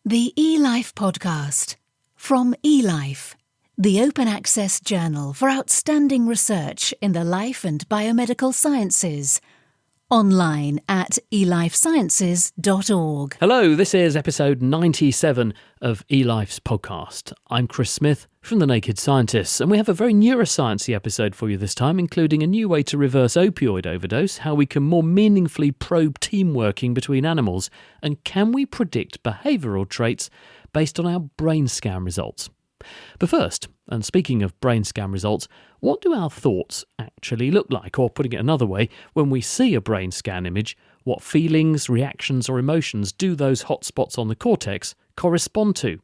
The eLife podcast from eLife, the open access journal for outstanding research in the life and biomedical sciences. Online at elifesciences.org. Hello, this is episode 97 of eLife's podcast. I'm Chris Smith from The Naked Scientists, and we have a very neuroscience-y episode for you this time, including a new way to reverse opioid overdose, how we can more meaningfully probe team working between animals, and can we predict behavioural traits based on our brain scan results. But first, and speaking of brain scan results, what do our thoughts actually look like? Or putting it another way, when we see a brain scan image, what feelings, reactions or emotions do those hotspots on the cortex correspond to?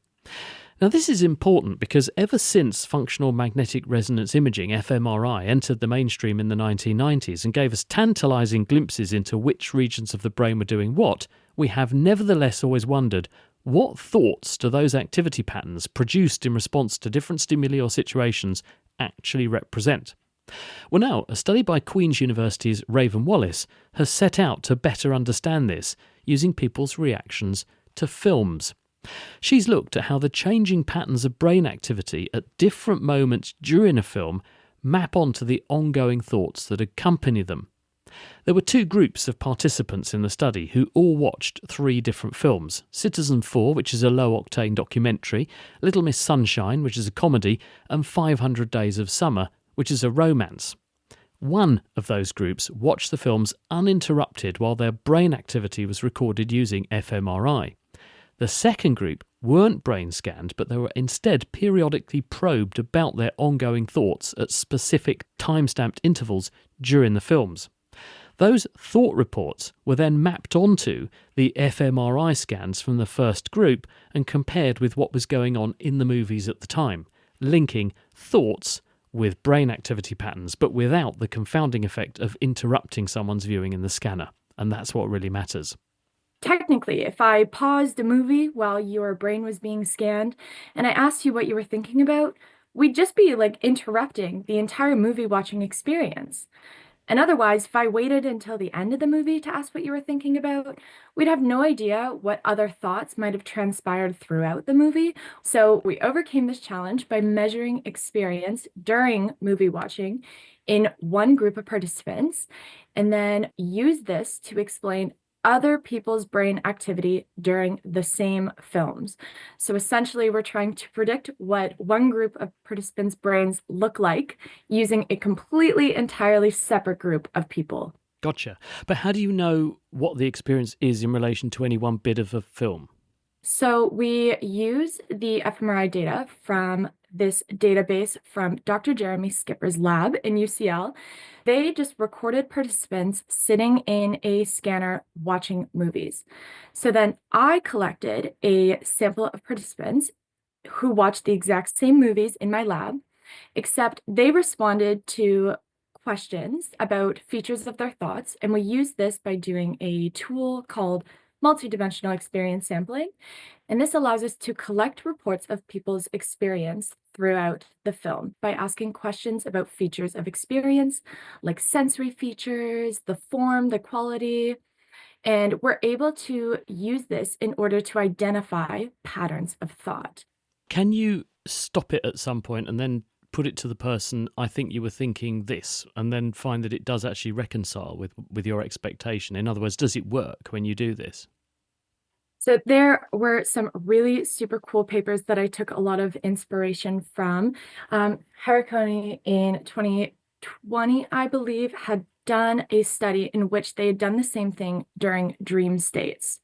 Now this is important because ever since functional magnetic resonance imaging, fMRI, entered the mainstream in the 1990s and gave us tantalising glimpses into which regions of the brain were doing what, we have nevertheless always wondered, what thoughts do those activity patterns produced in response to different stimuli or situations actually represent? Well now, a study by Queen's University's Raven Wallace has set out to better understand this using people's reactions to films. She's looked at how the changing patterns of brain activity at different moments during a film map onto the ongoing thoughts that accompany them. There were two groups of participants in the study who all watched three different films. Citizen4, which is a low-octane documentary, Little Miss Sunshine, which is a comedy, and 500 Days of Summer, which is a romance. One of those groups watched the films uninterrupted while their brain activity was recorded using fMRI. The second group weren't brain scanned, but they were instead periodically probed about their ongoing thoughts at specific time-stamped intervals during the films. Those thought reports were then mapped onto the fMRI scans from the first group and compared with what was going on in the movies at the time, linking thoughts with brain activity patterns, but without the confounding effect of interrupting someone's viewing in the scanner. And that's what really matters. Technically, if I paused a movie while your brain was being scanned and I asked you what you were thinking about, we'd just be interrupting the entire movie watching experience. And otherwise, if I waited until the end of the movie to ask what you were thinking about, we'd have no idea what other thoughts might have transpired throughout the movie. So we overcame this challenge by measuring experience during movie watching in one group of participants, and then used this to explain other people's brain activity during the same films. So essentially, we're trying to predict what one group of participants' brains look like using a completely, entirely separate group of people. Gotcha. But how do you know what the experience is in relation to any one bit of a film? So we use the fMRI data from this database from Dr. Jeremy Skipper's lab in UCL. They just recorded participants sitting in a scanner watching movies. So then I collected a sample of participants who watched the exact same movies in my lab, except they responded to questions about features of their thoughts. And we used this by doing a tool called multidimensional experience sampling. And this allows us to collect reports of people's experience throughout the film by asking questions about features of experience, like sensory features, the form, the quality. And we're able to use this in order to identify patterns of thought. Can you stop it at some point and then put it to the person, I think you were thinking this, and then find that it does actually reconcile with your expectation? In other words, does it work when you do this? So there were some really super cool papers that I took a lot of inspiration from. Harakoni in 2020, I believe, had done a study in which they had done the same thing during dream states.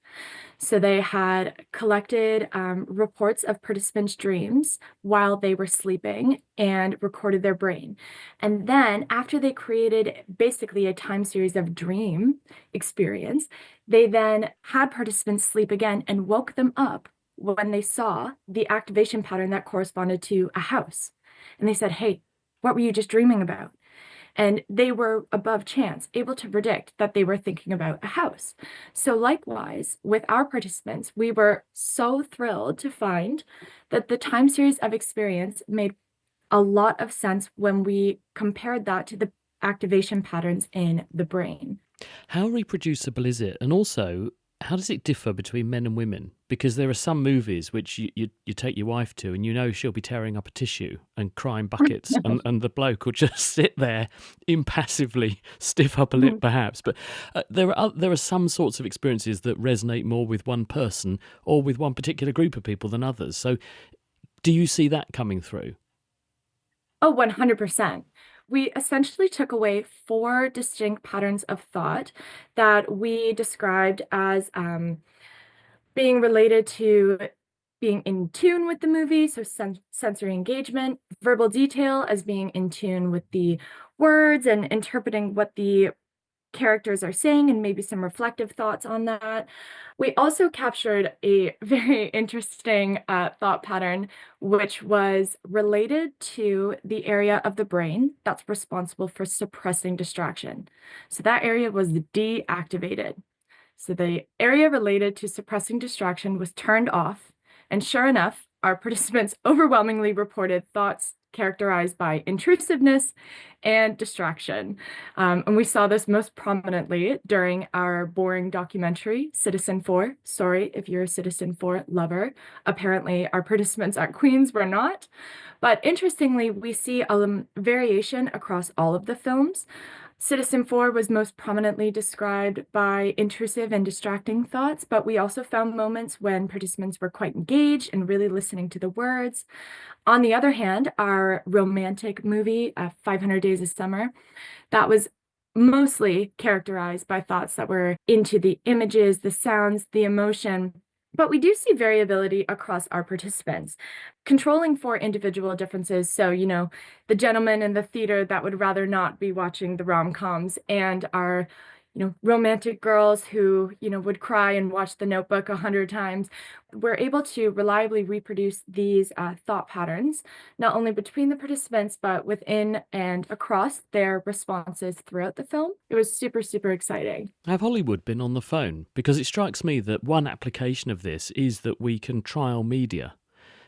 So they had collected reports of participants' dreams while they were sleeping and recorded their brain. And then after they created basically a time series of dream experience, they then had participants sleep again and woke them up when they saw the activation pattern that corresponded to a house. And they said, "Hey, what were you just dreaming about?" And they were above chance able to predict that they were thinking about a house. So likewise, with our participants, we were so thrilled to find that the time series of experience made a lot of sense when we compared that to the activation patterns in the brain. How reproducible is it? And also, How does it differ between men and women? Because there are some movies which you take your wife to and you know she'll be tearing up a tissue and crying buckets and the bloke will just sit there impassively, stiff upper lip perhaps. But there are some sorts of experiences that resonate more with one person or with one particular group of people than others. So do you see that coming through? Oh, 100%. We essentially took away 4 distinct patterns of thought that we described as being related to being in tune with the movie, so sensory engagement, verbal detail as being in tune with the words and interpreting what the characters are saying and maybe some reflective thoughts on that. We also captured a very interesting thought pattern, which was related to the area of the brain that's responsible for suppressing distraction. So that area was deactivated. So the area related to suppressing distraction was turned off. And sure enough, our participants overwhelmingly reported thoughts characterized by intrusiveness and distraction. And we saw this most prominently during our boring documentary, Citizenfour. Sorry if you're a Citizenfour lover. Apparently, our participants at Queen's were not. But interestingly, we see a variation across all of the films. Citizenfour was most prominently described by intrusive and distracting thoughts, but we also found moments when participants were quite engaged and really listening to the words. On the other hand, our romantic movie, 500 Days of Summer, that was mostly characterized by thoughts that were into the images, the sounds, the emotion. But we do see variability across our participants, controlling for individual differences. So, the gentleman in the theater that would rather not be watching the rom-coms and our, romantic girls who, would cry and watch The Notebook 100 times. We're able to reliably reproduce these thought patterns, not only between the participants, but within and across their responses throughout the film. It was super, super exciting. Have Hollywood been on the phone? Because it strikes me that one application of this is that we can trial media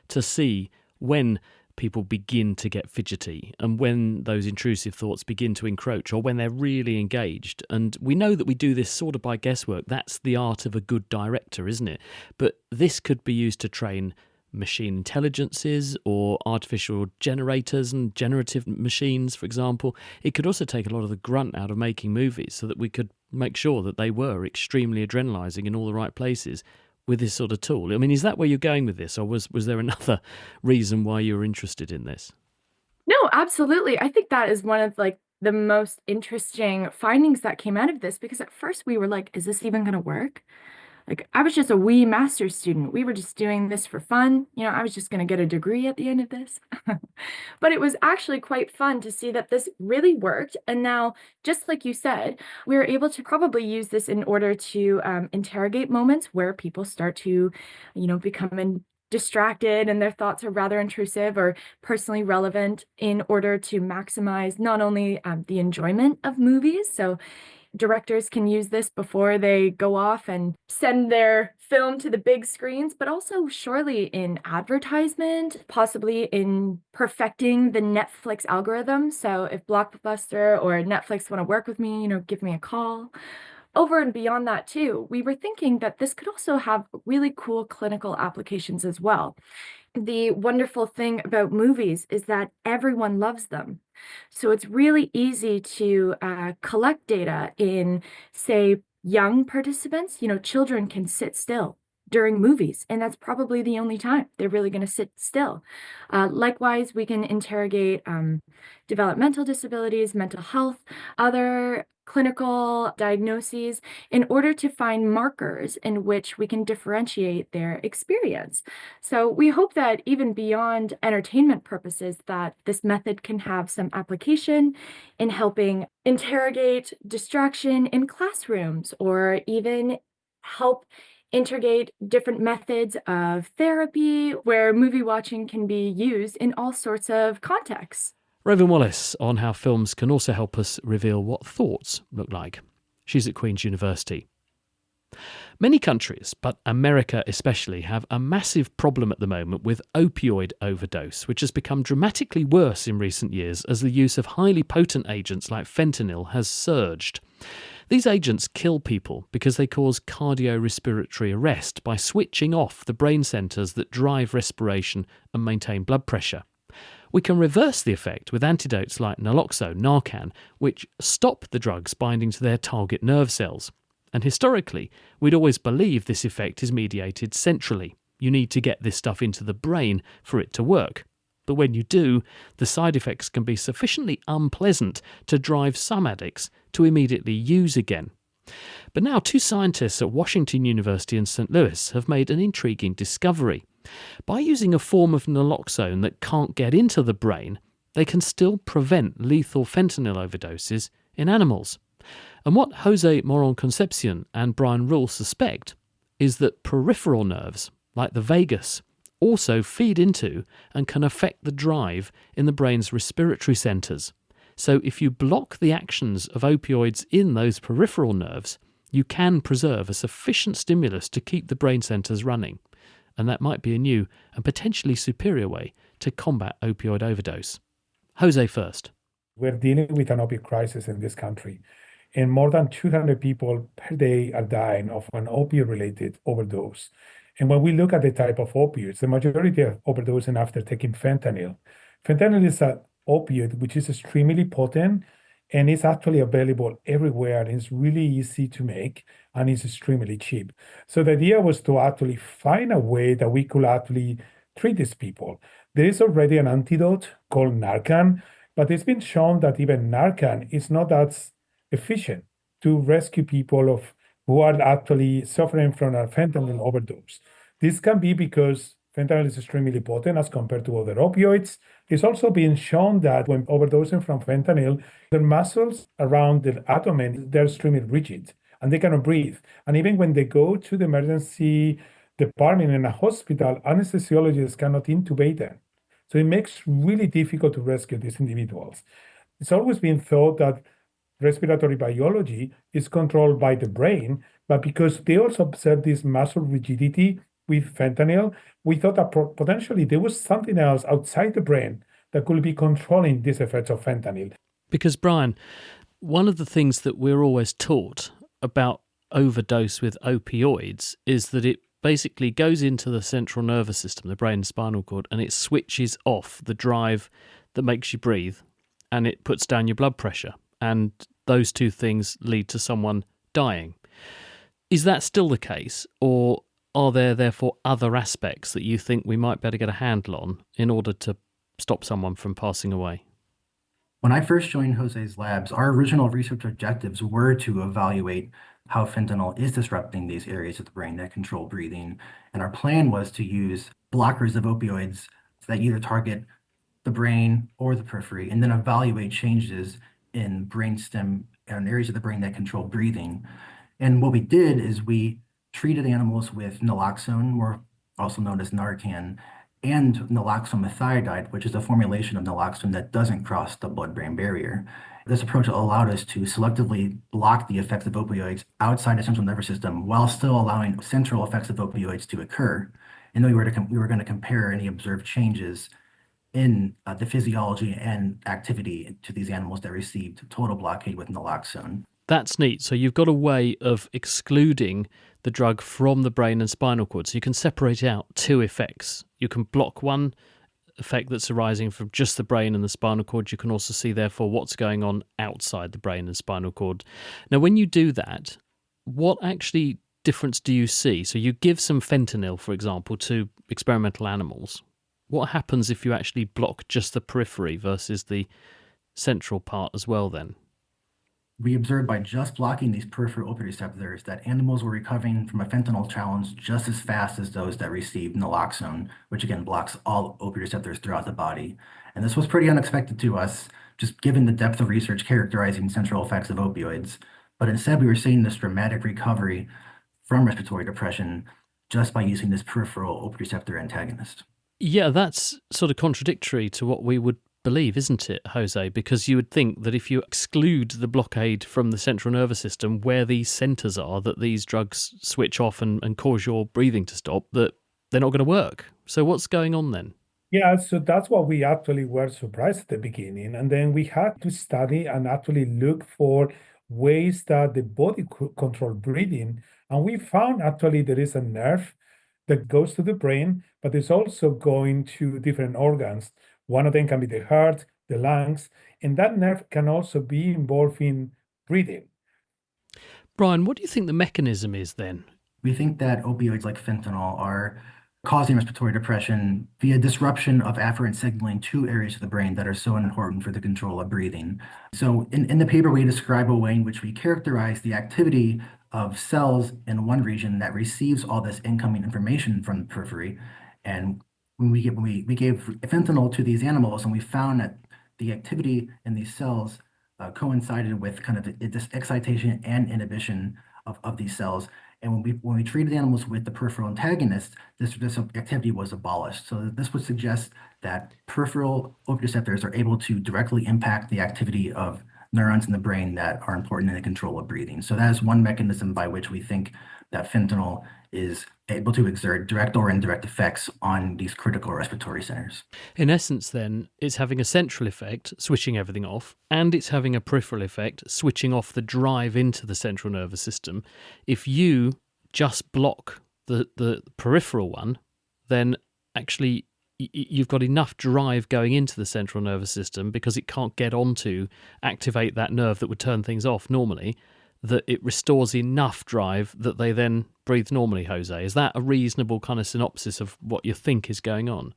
to see when people begin to get fidgety and when those intrusive thoughts begin to encroach or when they're really engaged. And we know that we do this sort of by guesswork. That's the art of a good director, isn't it? But this could be used to train machine intelligences or artificial generators and generative machines, for example. It could also take a lot of the grunt out of making movies so that we could make sure that they were extremely adrenalizing in all the right places with this sort of tool. I mean, is that where you're going with this, or was there another reason why you were interested in this? No, absolutely. I think that is one of the most interesting findings that came out of this, because at first we were like, is this even going to work? I was just a wee master's student. We were just doing this for fun. I was just going to get a degree at the end of this. But it was actually quite fun to see that this really worked. And now, just like you said, we were able to probably use this in order to interrogate moments where people start to, become distracted and their thoughts are rather intrusive or personally relevant, in order to maximize not only the enjoyment of movies. So directors can use this before they go off and send their film to the big screens, but also surely in advertisement, possibly in perfecting the Netflix algorithm. So if Blockbuster or Netflix want to work with me, give me a call. Over and beyond that too, we were thinking that this could also have really cool clinical applications as well. The wonderful thing about movies is that everyone loves them. So it's really easy to collect data in, say, young participants. Children can sit still during movies, and that's probably the only time they're really going to sit still. Likewise, we can interrogate developmental disabilities, mental health, other clinical diagnoses, in order to find markers in which we can differentiate their experience. So we hope that even beyond entertainment purposes, that this method can have some application in helping interrogate distraction in classrooms, or even help integrate different methods of therapy where movie watching can be used in all sorts of contexts. Raven Wallace on how films can also help us reveal what thoughts look like. She's at Queen's University. Many countries, but America especially, have a massive problem at the moment with opioid overdose, which has become dramatically worse in recent years as the use of highly potent agents like fentanyl has surged. These agents kill people because they cause cardiorespiratory arrest by switching off the brain centres that drive respiration and maintain blood pressure. We can reverse the effect with antidotes like naloxone, Narcan, which stop the drugs binding to their target nerve cells. And historically, we'd always believed this effect is mediated centrally. You need to get this stuff into the brain for it to work. But when you do, the side effects can be sufficiently unpleasant to drive some addicts to immediately use again. But now 2 scientists at Washington University in St. Louis have made an intriguing discovery. By using a form of naloxone that can't get into the brain, they can still prevent lethal fentanyl overdoses in animals. And what Jose Moron Concepcion and Brian Rule suspect is that peripheral nerves, like the vagus, also feed into and can affect the drive in the brain's respiratory centres. So if you block the actions of opioids in those peripheral nerves, you can preserve a sufficient stimulus to keep the brain centres running. And that might be a new and potentially superior way to combat opioid overdose. Jose first. We're dealing with an opioid crisis in this country, and more than 200 people per day are dying of an opioid-related overdose. And when we look at the type of opioids, the majority are overdosing after taking fentanyl. Fentanyl is an opioid which is extremely potent, and it's actually available everywhere, and it's really easy to make, and it's extremely cheap. So the idea was to actually find a way that we could actually treat these people. There is already an antidote called Narcan, but it's been shown that even Narcan is not as efficient to rescue people who are actually suffering from a fentanyl overdose. This can be because fentanyl is extremely potent as compared to other opioids. It's also been shown that when overdosing from fentanyl, the muscles around the abdomen, they're extremely rigid and they cannot breathe. And even when they go to the emergency department in a hospital, anesthesiologists cannot intubate them. So it makes it really difficult to rescue these individuals. It's always been thought that respiratory biology is controlled by the brain, but because they also observe this muscle rigidity with fentanyl, we thought that potentially there was something else outside the brain that could be controlling these effects of fentanyl. Because, Brian, one of the things that we're always taught about overdose with opioids is that it basically goes into the central nervous system, the brain and spinal cord, and it switches off the drive that makes you breathe, and it puts down your blood pressure. And those two things lead to someone dying. Is that still the case, or are there therefore other aspects that you think we might better get a handle on in order to stop someone from passing away? When I first joined Jose's labs, our original research objectives were to evaluate how fentanyl is disrupting these areas of the brain that control breathing. And our plan was to use blockers of opioids that either target the brain or the periphery, and then evaluate changes in brainstem and areas of the brain that control breathing. And what we did is we treated animals with naloxone, or also known as Narcan, and naloxone methionine, which is a formulation of naloxone that doesn't cross the blood-brain barrier. This approach allowed us to selectively block the effects of opioids outside the central nervous system while still allowing central effects of opioids to occur. And then we were going to compare any observed changes in the physiology and activity to these animals that received total blockade with naloxone. That's neat. So you've got a way of excluding the drug from the brain and spinal cord. So you can separate out two effects. You can block one effect that's arising from just the brain and the spinal cord. You can also see, therefore, what's going on outside the brain and spinal cord. Now, when you do that, what actually difference do you see? So you give some fentanyl, for example, to experimental animals. What happens if you actually block just the periphery versus the central part as well then? We observed by just blocking these peripheral opioid receptors that animals were recovering from a fentanyl challenge just as fast as those that received naloxone, which again blocks all opioid receptors throughout the body. And this was pretty unexpected to us, just given the depth of research characterizing central effects of opioids. But instead, we were seeing this dramatic recovery from respiratory depression just by using this peripheral opioid receptor antagonist. Yeah, that's sort of contradictory to what we would believe, isn't it, Jose? Because you would think that if you exclude the blockade from the central nervous system, where these centres are, that these drugs switch off and cause your breathing to stop, that they're not going to work. So what's going on then? Yeah, so that's what we actually were surprised at the beginning. And then we had to study and actually look for ways that the body control breathing. And we found actually there is a nerve that goes to the brain, but it's also going to different organs. One of them can be the heart, the lungs, and that nerve can also be involved in breathing. Brian, what do you think the mechanism is then? We think that opioids like fentanyl are causing respiratory depression via disruption of afferent signaling to areas of the brain that are so important for the control of breathing. So in the paper, we describe a way in which we characterize the activity of cells in one region that receives all this incoming information from the periphery. And when we gave fentanyl to these animals, and we found that the activity in these cells coincided with kind of this excitation and inhibition of these cells. And when we treated animals with the peripheral antagonist, this activity was abolished. So this would suggest that peripheral opioid receptors are able to directly impact the activity of neurons in the brain that are important in the control of breathing. So that is one mechanism by which we think that fentanyl is able to exert direct or indirect effects on these critical respiratory centers. In essence, then, it's having a central effect, switching everything off, and it's having a peripheral effect, switching off the drive into the central nervous system. If you just block the peripheral one, then actually you've got enough drive going into the central nervous system because it can't get on to activate that nerve that would turn things off normally, that it restores enough drive that they then breathe normally, Jose. Is that a reasonable kind of synopsis of what you think is going on?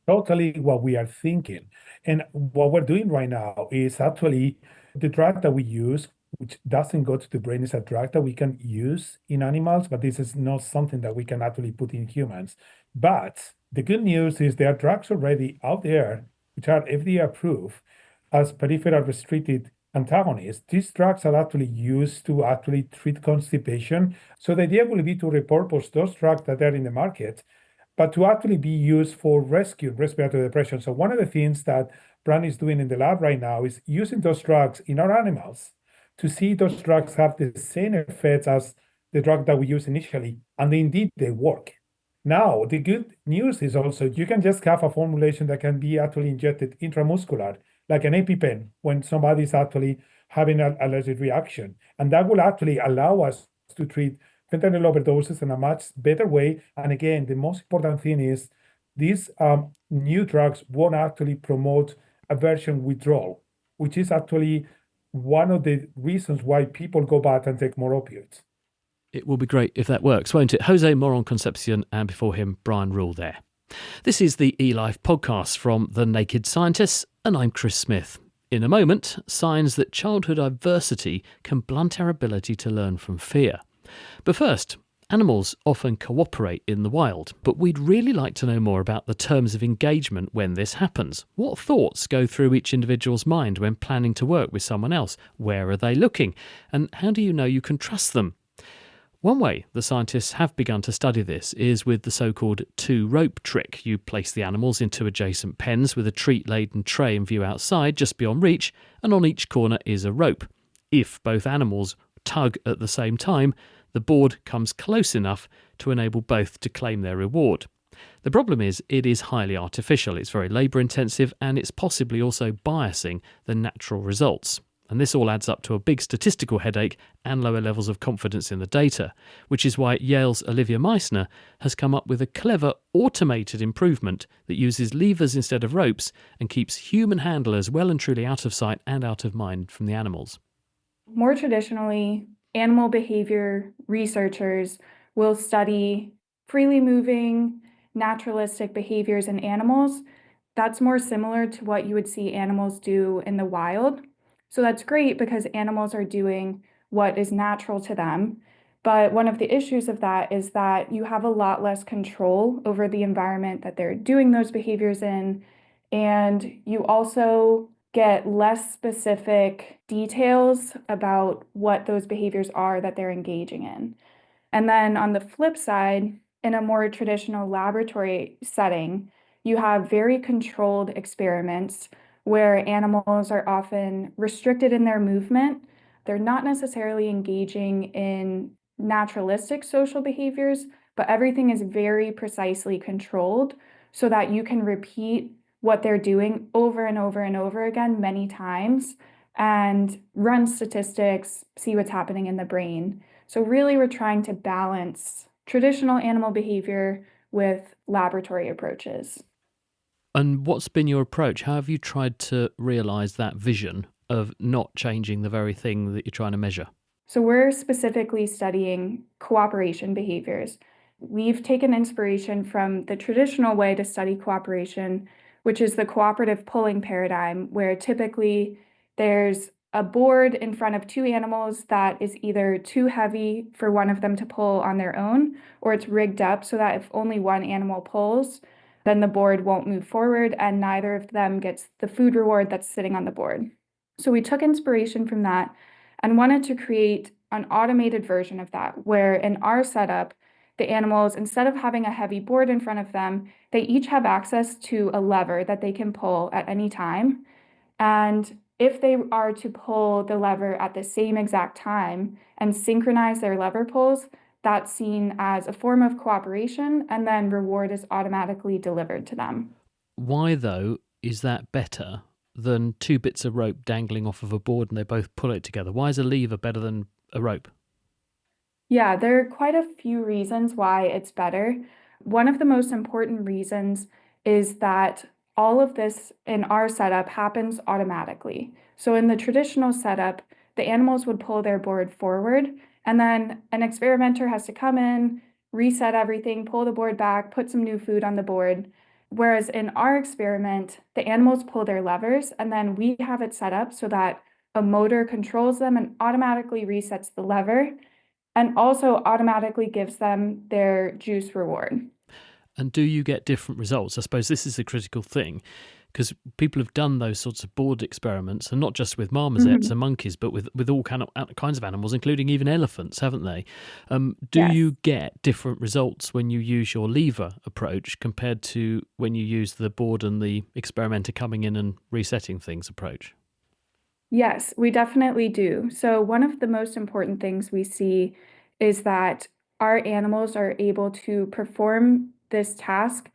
Totally what we are thinking. And what we're doing right now is actually the drug that we use, which doesn't go to the brain, is a drug that we can use in animals, but this is not something that we can actually put in humans. But the good news is there are drugs already out there which are FDA approved as peripheral restricted antagonists. These drugs are actually used to actually treat constipation. So the idea will be to repurpose those drugs that are in the market, but to actually be used for rescue respiratory depression. So one of the things that Brand is doing in the lab right now is using those drugs in our animals to see those drugs have the same effects as the drug that we used initially, and indeed they work. Now, the good news is also you can just have a formulation that can be actually injected intramuscular, like an EpiPen, when somebody is actually having an allergic reaction. And that will actually allow us to treat fentanyl overdoses in a much better way. And again, the most important thing is these new drugs won't actually promote aversion withdrawal, which is actually one of the reasons why people go back and take more opioids. It will be great if that works, won't it? Jose Moron Concepcion, and before him, Brian Rule there. This is the eLife podcast from The Naked Scientists, and I'm Chris Smith. In a moment, signs that childhood adversity can blunt our ability to learn from fear. But first, animals often cooperate in the wild, but we'd really like to know more about the terms of engagement when this happens. What thoughts go through each individual's mind when planning to work with someone else? Where are they looking? And how do you know you can trust them? One way the scientists have begun to study this is with the so-called two-rope trick. You place the animals into adjacent pens with a treat-laden tray in view outside, just beyond reach, and on each corner is a rope. If both animals tug at the same time, the board comes close enough to enable both to claim their reward. The problem is it is highly artificial, it's very labour-intensive, and it's possibly also biasing the natural results. And this all adds up to a big statistical headache and lower levels of confidence in the data, which is why Yale's Olivia Meissner has come up with a clever automated improvement that uses levers instead of ropes and keeps human handlers well and truly out of sight and out of mind from the animals. More traditionally, animal behavior researchers will study freely moving, naturalistic behaviors in animals. That's more similar to what you would see animals do in the wild. So that's great because animals are doing what is natural to them. But one of the issues of that is that you have a lot less control over the environment that they're doing those behaviors in. And you also get less specific details about what those behaviors are that they're engaging in. And then on the flip side, in a more traditional laboratory setting, you have very controlled experiments where animals are often restricted in their movement. They're not necessarily engaging in naturalistic social behaviors, but everything is very precisely controlled so that you can repeat what they're doing over and over and over again many times and run statistics, see what's happening in the brain. So really we're trying to balance traditional animal behavior with laboratory approaches. And what's been your approach? How have you tried to realise that vision of not changing the very thing that you're trying to measure? So we're specifically studying cooperation behaviors. We've taken inspiration from the traditional way to study cooperation, which is the cooperative pulling paradigm, where typically there's a board in front of two animals that is either too heavy for one of them to pull on their own, or it's rigged up so that if only one animal pulls, then the board won't move forward and neither of them gets the food reward that's sitting on the board. So we took inspiration from that and wanted to create an automated version of that, where in our setup, the animals, instead of having a heavy board in front of them, they each have access to a lever that they can pull at any time. And if they are to pull the lever at the same exact time and synchronize their lever pulls, that's seen as a form of cooperation, and then reward is automatically delivered to them. Why, though, is that better than two bits of rope dangling off of a board and they both pull it together? Why is a lever better than a rope? Yeah, there are quite a few reasons why it's better. One of the most important reasons is that all of this in our setup happens automatically. So in the traditional setup, the animals would pull their board forward, and then an experimenter has to come in, reset everything, pull the board back, put some new food on the board. Whereas in our experiment, the animals pull their levers, and then we have it set up so that a motor controls them and automatically resets the lever and also automatically gives them their juice reward. And do you get different results? I suppose this is the critical thing, because people have done those sorts of board experiments, and not just with marmosets and monkeys, but with all kinds of animals, including even elephants, haven't they? Do Yes. you get different results when you use your lever approach compared to when you use the board and the experimenter coming in and resetting things approach? Yes, we definitely do. So, one of the most important things we see is that our animals are able to perform this task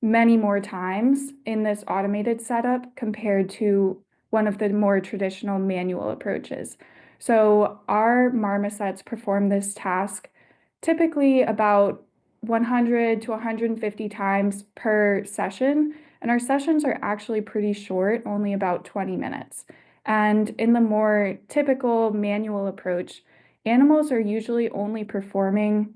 many more times in this automated setup compared to one of the more traditional manual approaches. So, our marmosets perform this task typically about 100 to 150 times per session. And our sessions are actually pretty short, only about 20 minutes. And in the more typical manual approach, animals are usually only performing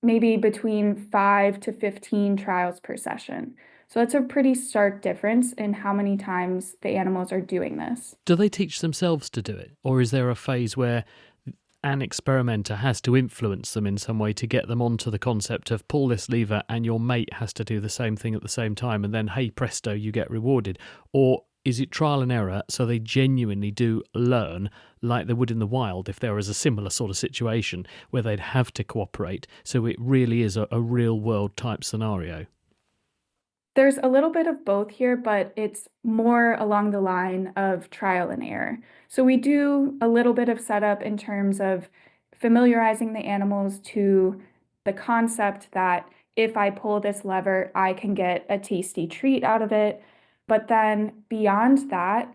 maybe between 5 to 15 trials per session. So that's a pretty stark difference in how many times the animals are doing this. Do they teach themselves to do it? Or is there a phase where an experimenter has to influence them in some way to get them onto the concept of pull this lever and your mate has to do the same thing at the same time and then, hey, presto, you get rewarded? Or is it trial and error so they genuinely do learn like they would in the wild if there was a similar sort of situation where they'd have to cooperate? So it really is a real world type scenario. There's a little bit of both here, but it's more along the line of trial and error. So we do a little bit of setup in terms of familiarizing the animals to the concept that if I pull this lever, I can get a tasty treat out of it. But then beyond that,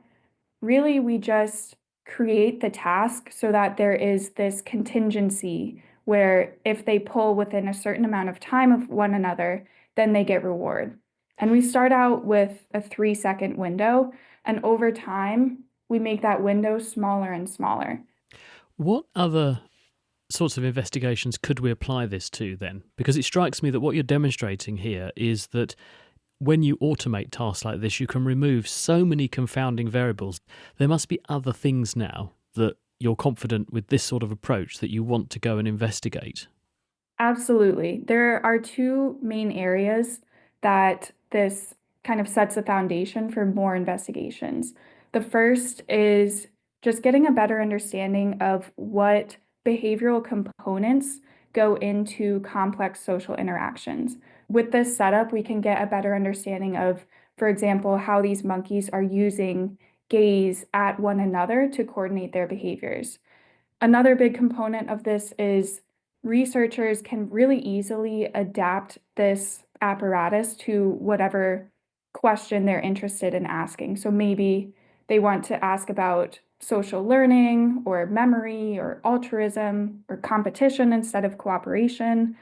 really we just create the task so that there is this contingency where if they pull within a certain amount of time of one another, then they get reward. And we start out with a 3-second window, and over time, we make that window smaller and smaller. What other sorts of investigations could we apply this to then? Because it strikes me that what you're demonstrating here is that when you automate tasks like this, you can remove so many confounding variables. There must be other things now that you're confident with this sort of approach that you want to go and investigate. Absolutely. There are two main areas that this kind of sets a foundation for more investigations. The first is just getting a better understanding of what behavioral components go into complex social interactions. With this setup, we can get a better understanding of, for example, how these monkeys are using gaze at one another to coordinate their behaviors. Another big component of this is researchers can really easily adapt this apparatus to whatever question they're interested in asking. So maybe they want to ask about social learning or memory or altruism or competition instead of cooperation.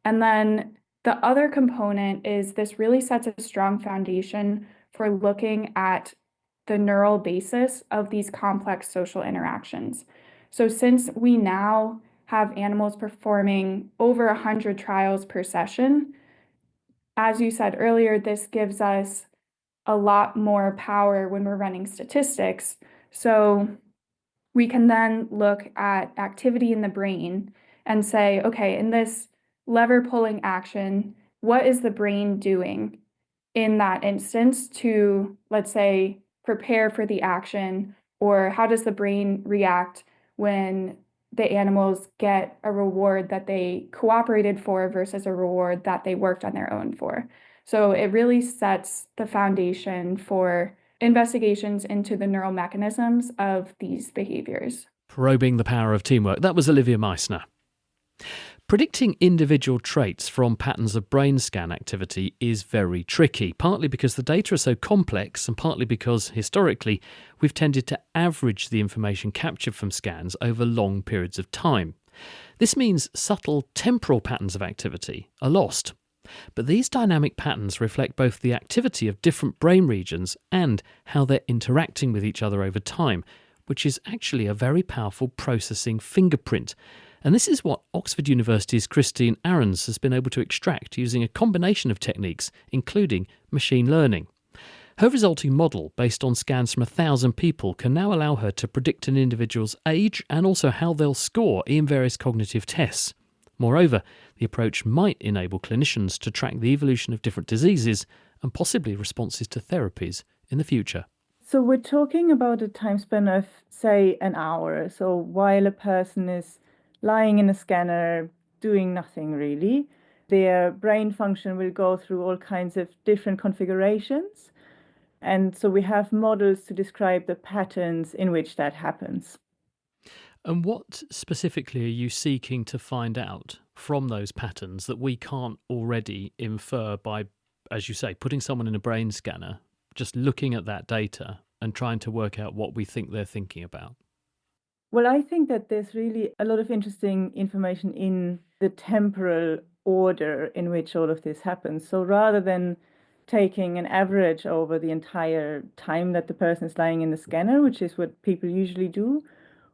And then the other component is this really sets a strong foundation for looking at the neural basis of these complex social interactions. So since we now have animals performing over 100 trials per session, as you said earlier, this gives us a lot more power when we're running statistics. So we can then look at activity in the brain and say, okay, in this lever pulling action, what is the brain doing in that instance to, let's say, prepare for the action, or how does the brain react when the animals get a reward that they cooperated for versus a reward that they worked on their own for. So it really sets the foundation for investigations into the neural mechanisms of these behaviors. Probing the power of teamwork. That was Olivia Meissner. Predicting individual traits from patterns of brain scan activity is very tricky, partly because the data are so complex and partly because, historically, we've tended to average the information captured from scans over long periods of time. This means subtle temporal patterns of activity are lost. But these dynamic patterns reflect both the activity of different brain regions and how they're interacting with each other over time, which is actually a very powerful processing fingerprint. And this is what Oxford University's Christine Ahrens has been able to extract using a combination of techniques, including machine learning. Her resulting model, based on scans from 1,000 people, can now allow her to predict an individual's age and also how they'll score in various cognitive tests. Moreover, the approach might enable clinicians to track the evolution of different diseases and possibly responses to therapies in the future. So we're talking about a time span of, say, an hour. So while a person is lying in a scanner doing nothing really, their brain function will go through all kinds of different configurations. And so we have models to describe the patterns in which that happens. And what specifically are you seeking to find out from those patterns that we can't already infer by, as you say, putting someone in a brain scanner, just looking at that data and trying to work out what we think they're thinking about? Well, I think that there's really a lot of interesting information in the temporal order in which all of this happens. So rather than taking an average over the entire time that the person is lying in the scanner, which is what people usually do,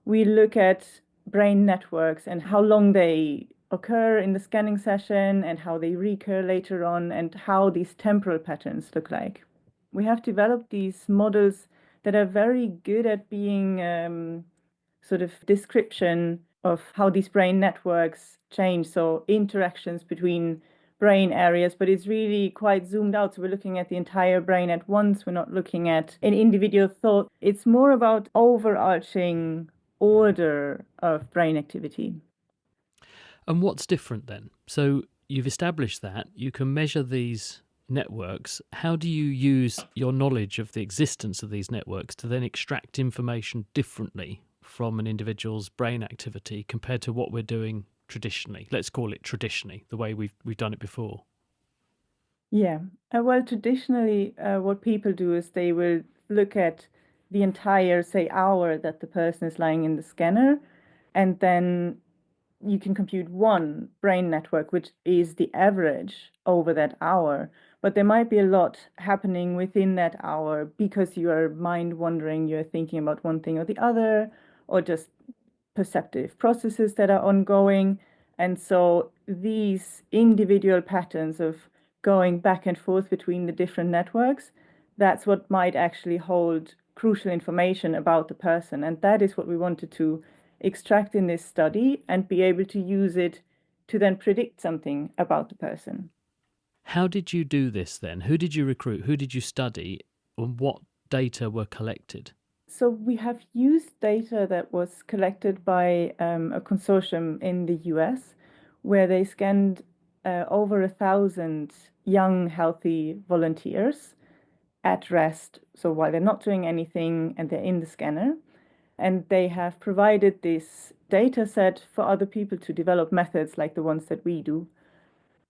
we look at brain networks and how long they occur in the scanning session and how they recur later on and how these temporal patterns look like. We have developed these models that are very good at being sort of description of how these brain networks change, so interactions between brain areas, but it's really quite zoomed out. So we're looking at the entire brain at once. We're not looking at an individual thought. It's more about overarching order of brain activity. And what's different then? So you've established that you can measure these networks. How do you use your knowledge of the existence of these networks to then extract information differently from an individual's brain activity compared to what we're doing traditionally? Let's call it traditionally, the way we've done it before. Yeah. Well, traditionally, what people do is they will look at the entire, say, hour that the person is lying in the scanner, and then you can compute one brain network, which is the average over that hour. But there might be a lot happening within that hour because you are mind wandering, you're thinking about one thing or the other, or just perceptive processes that are ongoing. And so these individual patterns of going back and forth between the different networks, that's what might actually hold crucial information about the person. And that is what we wanted to extract in this study and be able to use it to then predict something about the person. How did you do this then? Who did you recruit? Who did you study? And what data were collected? So we have used data that was collected by a consortium in the US, where they scanned over 1,000 young, healthy volunteers at rest. So while they're not doing anything and they're in the scanner, and they have provided this data set for other people to develop methods like the ones that we do.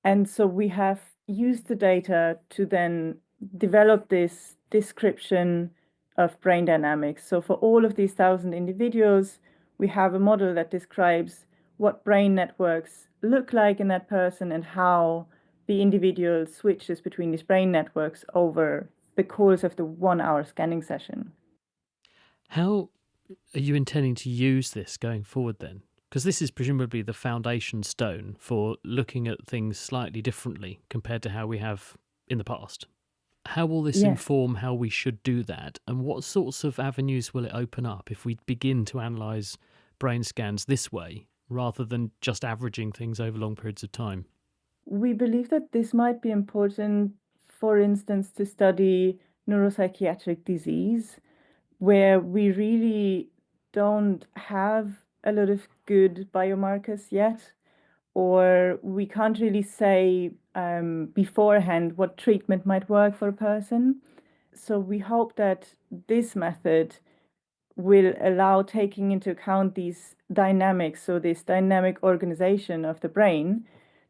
And so we have used the data to then develop this description of brain dynamics. So for all of these 1,000 individuals, we have a model that describes what brain networks look like in that person and how the individual switches between these brain networks over the course of the 1 hour scanning session. How are you intending to use this going forward then? Because this is presumably the foundation stone for looking at things slightly differently compared to how we have in the past. How will this inform how we should do that? And what sorts of avenues will it open up if we begin to analyse brain scans this way, rather than just averaging things over long periods of time? We believe that this might be important, for instance, to study neuropsychiatric disease, where we really don't have a lot of good biomarkers yet, or we can't really say beforehand what treatment might work for a person. So we hope that this method will allow taking into account these dynamics, so this dynamic organization of the brain,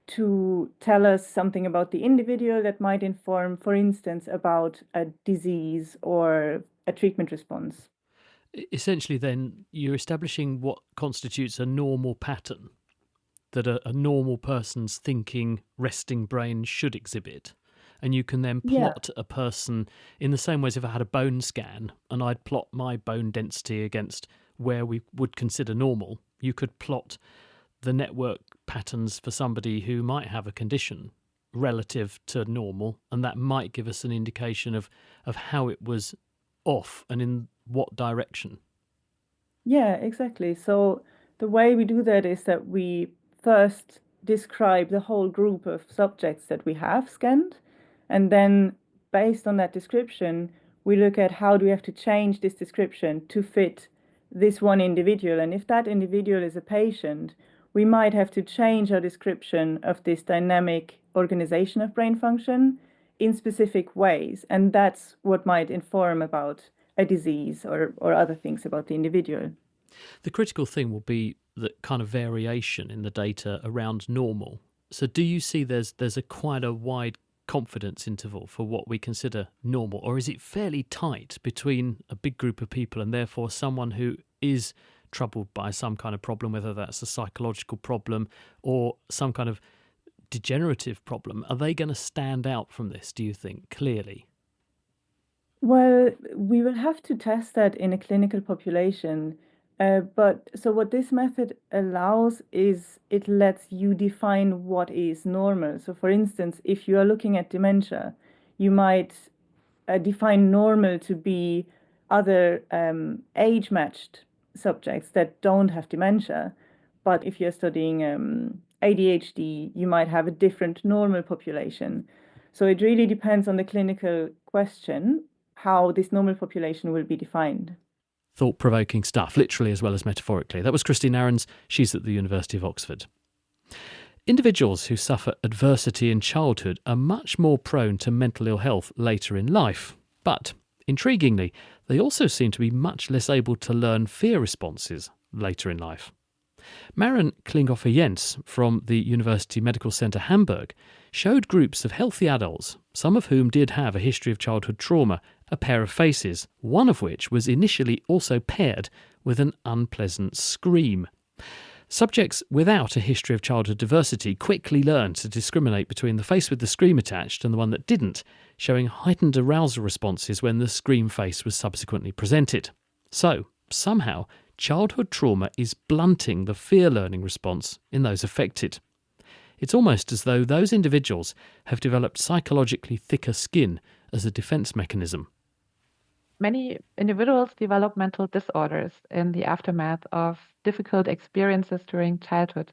to tell us something about the individual that might inform, for instance, about a disease or a treatment response. Essentially, then, you're establishing what constitutes a normal pattern that a normal person's thinking, resting brain should exhibit. And you can then plot a person in the same way as if I had a bone scan and I'd plot my bone density against where we would consider normal. You could plot the network patterns for somebody who might have a condition relative to normal, and that might give us an indication of how it was off and in what direction. Yeah, exactly. So the way we do that is that we first describe the whole group of subjects that we have scanned, and then based on that description, we look at how do we have to change this description to fit this one individual. And if that individual is a patient, we might have to change our description of this dynamic organization of brain function in specific ways. And that's what might inform about a disease or other things about the individual. The critical thing will be the kind of variation in the data around normal. So do you see there's a quite a wide confidence interval for what we consider normal, or is it fairly tight between a big group of people and therefore someone who is troubled by some kind of problem, whether that's a psychological problem or some kind of degenerative problem? Are they going to stand out from this, do you think, clearly? Well, we will have to test that in a clinical population. But so what this method allows is it lets you define what is normal. So for instance, if you are looking at dementia, you might define normal to be other age-matched subjects that don't have dementia. But if you're studying ADHD, you might have a different normal population. So it really depends on the clinical question how this normal population will be defined. Thought-provoking stuff, literally as well as metaphorically. That was Christine Ahrens. She's at the University of Oxford. Individuals who suffer adversity in childhood are much more prone to mental ill health later in life. But, intriguingly, they also seem to be much less able to learn fear responses later in life. Maren Klinghoffer-Jens from the University Medical Center Hamburg showed groups of healthy adults, some of whom did have a history of childhood trauma, a pair of faces, one of which was initially also paired with an unpleasant scream. Subjects without a history of childhood adversity quickly learned to discriminate between the face with the scream attached and the one that didn't, showing heightened arousal responses when the scream face was subsequently presented. So, somehow, childhood trauma is blunting the fear learning response in those affected. It's almost as though those individuals have developed psychologically thicker skin as a defense mechanism. Many individuals develop mental disorders in the aftermath of difficult experiences during childhood.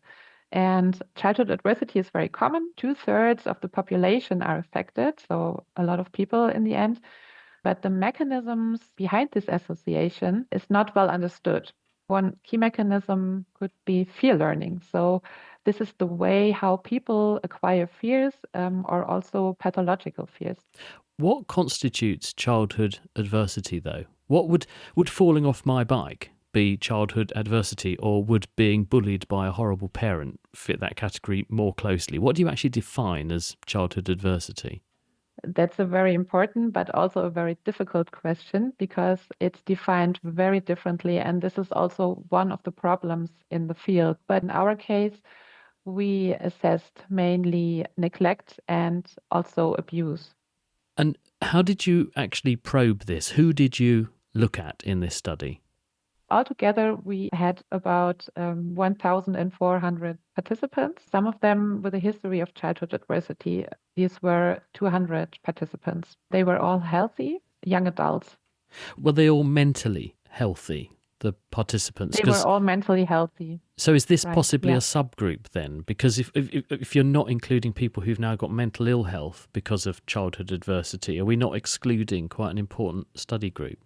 And childhood adversity is very common. 2/3 of the population are affected, so a lot of people in the end. But the mechanisms behind this association is not well understood. One key mechanism could be fear learning. So this is the way how people acquire fears or also pathological fears. What constitutes childhood adversity, though? What would falling off my bike be childhood adversity, or would being bullied by a horrible parent fit that category more closely? What do you actually define as childhood adversity? that's a very important but also a very difficult question because it's defined very differently. And this is also one of the problems in the field. But in our case, we assessed mainly neglect and also abuse. And how did you actually probe this? Who did you look at in this study? Altogether, we had about 1,400 participants, some of them with a history of childhood adversity. These were 200 participants. They were all healthy, young adults. Were they all mentally healthy, the participants? They were all mentally healthy. So is this Right, possibly yeah. a subgroup then? Because if you're not including people who've now got mental ill health because of childhood adversity, are we not excluding quite an important study group?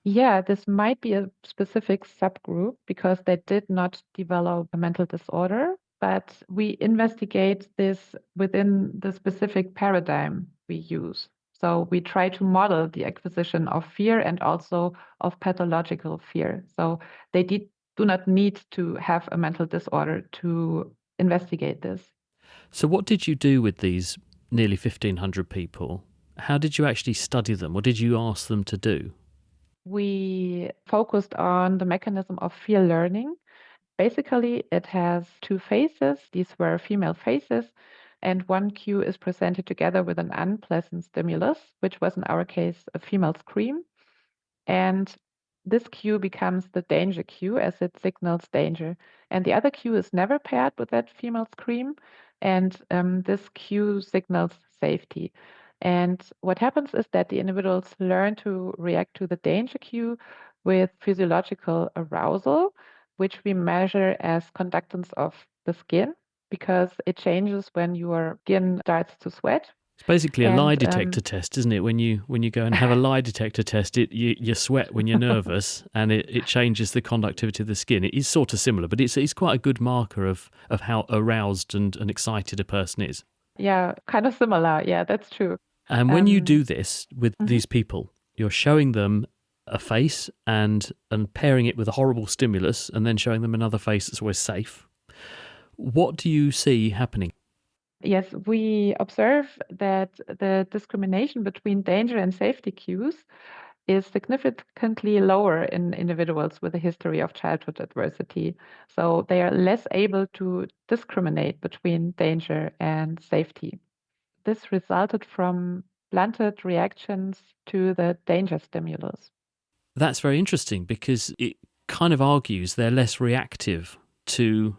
Yeah, this might be a specific subgroup because they did not develop a mental disorder, but we investigate this within the specific paradigm we use. So we try to model the acquisition of fear and also of pathological fear. So they do not need to have a mental disorder to investigate this. So what did you do with these nearly 1,500 people? How did you actually study them? What did you ask them to do? We focused on the mechanism of fear learning. Basically, it has two phases. These were female phases, and one cue is presented together with an unpleasant stimulus, which was in our case a female scream. And this cue becomes the danger cue as it signals danger. And the other cue is never paired with that female scream, and this cue signals safety. And what happens is that the individuals learn to react to the danger cue with physiological arousal, which we measure as conductance of the skin because it changes when your skin starts to sweat. It's basically a lie And detector test, isn't it? When you go and have a lie detector test, you sweat when you're nervous, and it changes the conductivity of the skin. It is sort of similar, but it's quite a good marker of how aroused and excited a person is. yeah, kind of similar. Yeah, that's true. And when you do this with these people, you're showing them a face and pairing it with a horrible stimulus, and then showing them another face that's always safe. What do you see happening? Yes, we observe that the discrimination between danger and safety cues is significantly lower in individuals with a history of childhood adversity. So they are less able to discriminate between danger and safety. This resulted from blunted reactions to the danger stimulus. That's very interesting because it kind of argues they're less reactive to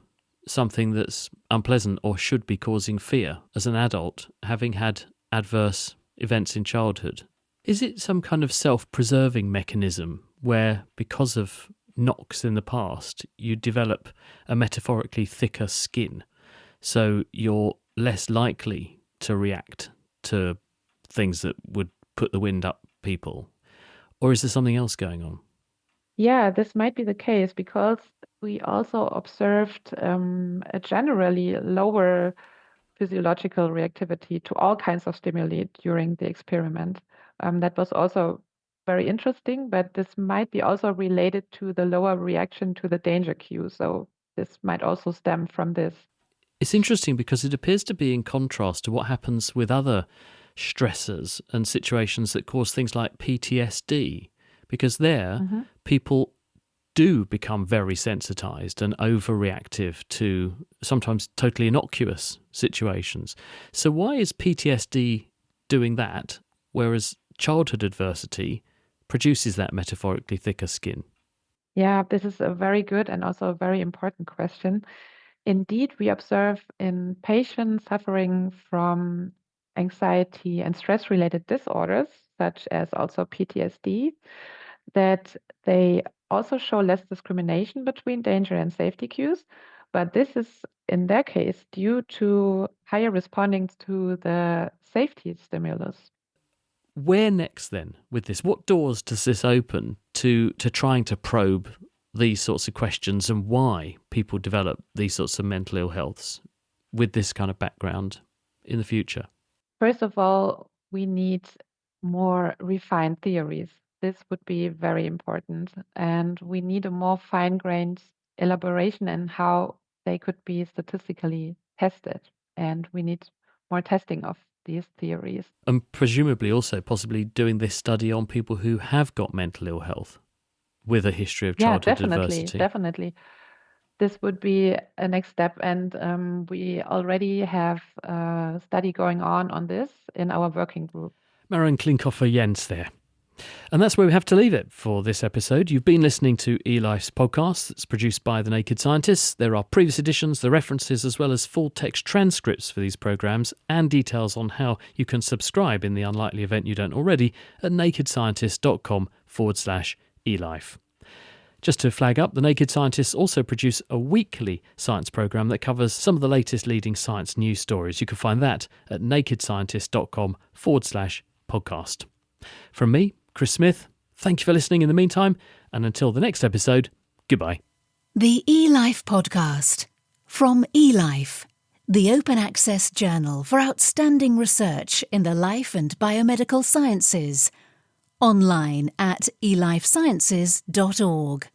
something that's unpleasant or should be causing fear as an adult, having had adverse events in childhood. Is it some kind of self-preserving mechanism where, because of knocks in the past, you develop a metaphorically thicker skin, so you're less likely to react to things that would put the wind up people? Or is there something else going on? Yeah, this might be the case because we also observed a generally lower physiological reactivity to all kinds of stimuli during the experiment. That was also very interesting, but this might be also related to the lower reaction to the danger cue. So this might also stem from this. It's interesting because it appears to be in contrast to what happens with other stressors and situations that cause things like PTSD, because there people do become very sensitized and overreactive to sometimes totally innocuous situations. So why is PTSD doing that, whereas childhood adversity produces that metaphorically thicker skin? Yeah, this is a very good and also a very important question. Indeed, we observe in patients suffering from anxiety and stress-related disorders, such as also PTSD, that they also show less discrimination between danger and safety cues. But this is, in their case, due to higher responding to the safety stimulus. Where next then with this? What doors does this open to trying to probe these sorts of questions and why people develop these sorts of mental ill healths with this kind of background in the future? First of all, we need more refined theories. This would be very important. And we need a more fine-grained elaboration in how they could be statistically tested. And we need more testing of these theories. And presumably also possibly doing this study on people who have got mental ill health with a history of childhood adversity. Definitely. This would be a next step, and we already have a study going on this in our working group. Maren Klinckhofer-Jens there. And that's where we have to leave it for this episode. You've been listening to eLife's podcast that's produced by The Naked Scientists. There are previous editions, the references, as well as full text transcripts for these programmes and details on how you can subscribe in the unlikely event you don't already at nakedscientist.com/eLife. Just to flag up, The Naked Scientists also produce a weekly science programme that covers some of the latest leading science news stories. You can find that at nakedscientist.com/podcast. From me, Chris Smith, thank you for listening in the meantime, and until the next episode, goodbye. The eLife podcast from eLife, the open access journal for outstanding research in the life and biomedical sciences. Online at elifesciences.org.